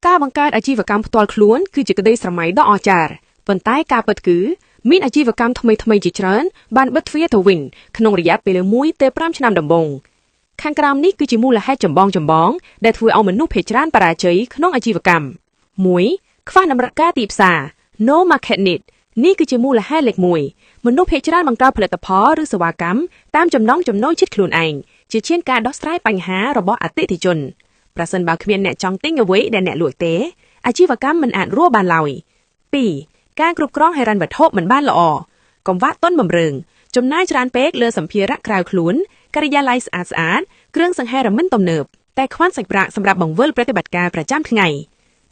ការបង្កើតអាជីវកម្មផ្ទាល់ខ្លួនគឺជាក្តីស្រមៃដ៏អស្ចារ្យប៉ុន្តែការពិតគឺមានអាជីវកម្មថ្មីៗជាច្រើនបានបិទទ្វារទៅវិញក្នុងរយៈពេល1ទៅ5ឆ្នាំដំបូងខាងក្រោមនេះគឺជាមូលហេតុចម្បងដែលធ្វើឲ្យមនុស្សភាគច្រើនបរាជ័យក្នុងអាជីវកម្ម 1. ខ្វះតម្រូវការទីផ្សារ No market need នេះគឺជាមូលហេតុលេខ1មនុស្សភាគច្រើនបង្កើតផលិតផលឬសេវាកម្មតាមចំណង់ចំណូលចិត្តខ្លួនឯងជាជាងការដោះស្រាយបញ្ហារបស់អតិថិជនប្រសិនបើគ្មានអ្នកចង់ទិញអ្វីដែលអ្នកលក់ទេអាជីវកម្មមិនអាចរស់បានឡើយ 2. ការគ្រប់គ្រងហិរញ្ញវត្ថុមិនបានល្អកង្វះទុនបម្រើចំណាយច្រើនពេកលើសម្ភារៈក្រៅខ្លួនការិយាល័យស្អាតៗគ្រឿងសង្ហារឹមមិនទំនើបតែខ្វះសាច់ប្រាក់សម្រាប់បង្វិលប្រតិបត្តិការប្រចាំថ្ងៃ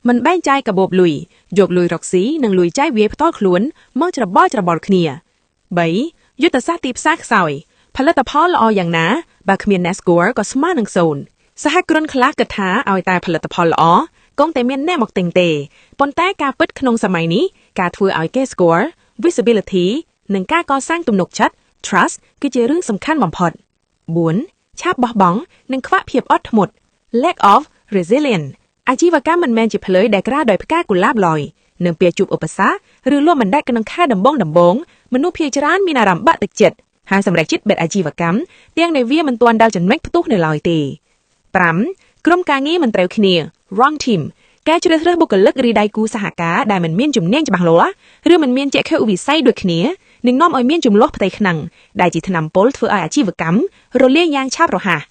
មិនបែងចែកកាបូបលុយយកលុយរកស៊ីនិងលុយចាយវាយផ្ទាល់ខ្លួនមកច្របល់គ្នា 3. យុទ្ធសាស្ត្រទីផ្សារខ្សោយផលិតផលល្អយ៉ាងណាបើគ្មាន net score ក៏ស្មើនឹង0សហគ្រិនខ្លះគិតថាឲ្យតែផលិតផលល្អគង់តែមានអ្នកមកទិញទេប៉ុន្តែការពិតក្នុងសម័យនេះការធ្វើឲ្យគេ score visibility និងការកសាងទំនុកចិត្ត trust គឺជារឿងសំខាន់បំផុត 4. ឆាប់បោះបង់និងខ្វះភាពអត់ធ្មត់ lack of resilience អាជីវកម្មមិនមែនជាផ្លូវដែលក្រាលដោយផ្កាកុលាបឡើយនៅពេលជួបឧបសគ្គឬលំមិនដាច់ក្នុងខែដំបូងមនុស្សភាគច្រើនមានអារម្មណ៍បាក់ទឹកចិត្តហើយសម្រេចចិត្តបិទអាជីវកម្មទាំងដែលវាមិនទាន់ដល់ចំណុចផ្ទុះនៅឡើយទេ 5. ក្រុមការងារមិនត្រូវគ្នា wrong team ការជ្រើសរើសបុគ្គលិកឬដៃគូសហការដែលមិនមានជំនាញច្បាស់លាស់ឬមិនមានចក្ខុវិស័យដូចគ្នានឹងនាំឲ្យមានជម្លោះផ្ទៃក្នុងដែលជាថ្នាំពុលធ្វើឲ្យអាជីវកម្មរលាយយ៉ាងឆាប់រហ័ស